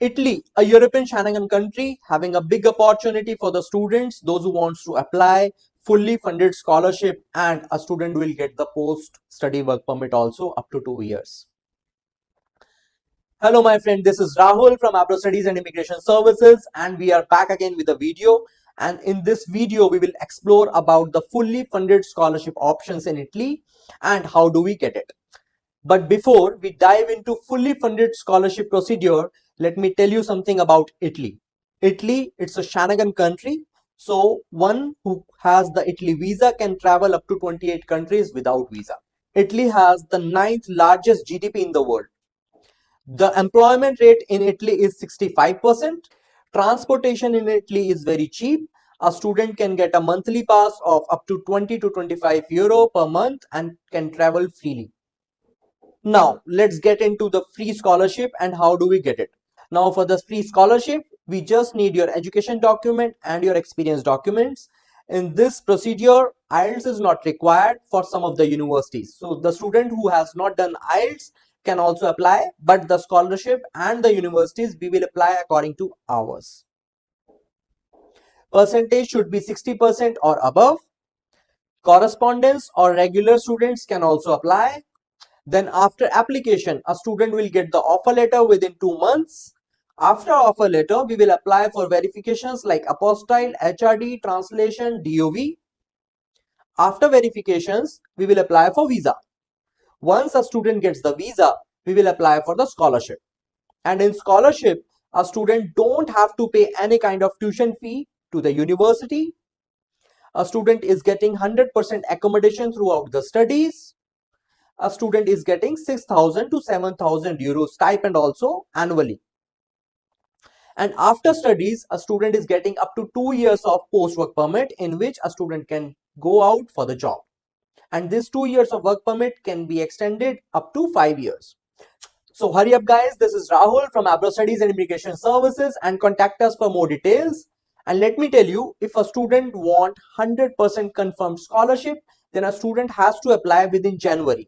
Italy, a European Schengen country, having a big opportunity for the students, those who wants to apply fully funded scholarship, and a student will get the post-study work permit also up to 2 years. Hello my friend, this is Rahul from Abrostudies and Immigration Services, and we are back again with a video. And in this video, we will explore about the fully funded scholarship options in Italy and how do we get it. But before we dive into fully funded scholarship procedure, let me tell you something about Italy. Italy, it's a Schengen country. So one who has the Italy visa can travel up to 28 countries without visa. Italy has the 9th largest GDP in the world. The employment rate in Italy is 65%. Transportation in Italy is very cheap. A student can get a monthly pass of up to 20 to 25 euro per month and can travel freely. Now, let's get into the free scholarship and how do we get it. Now, for the free scholarship, we just need your education document and your experience documents. In this procedure, IELTS is not required for some of the universities. So, the student who has not done IELTS can also apply, but the scholarship and the universities, we will apply according to ours. Percentage should be 60% or above. Correspondence or regular students can also apply. Then after application, a student will get the offer letter within 2 months. After offer letter, we will apply for verifications like apostille, HRD, translation, DOV. After verifications, we will apply for visa. Once a student gets the visa, we will apply for the scholarship. And in scholarship, a student don't have to pay any kind of tuition fee to the university. A student is getting 100% accommodation throughout the studies. A student is getting 6,000 to 7,000 euros stipend also annually. And after studies, a student is getting up to 2 years of post-work permit in which a student can go out for the job. And this 2 years of work permit can be extended up to 5 years. So hurry up guys, this is Rahul from Abrostudies and Immigration Services, and contact us for more details. And let me tell you, if a student want 100% confirmed scholarship, then a student has to apply within January.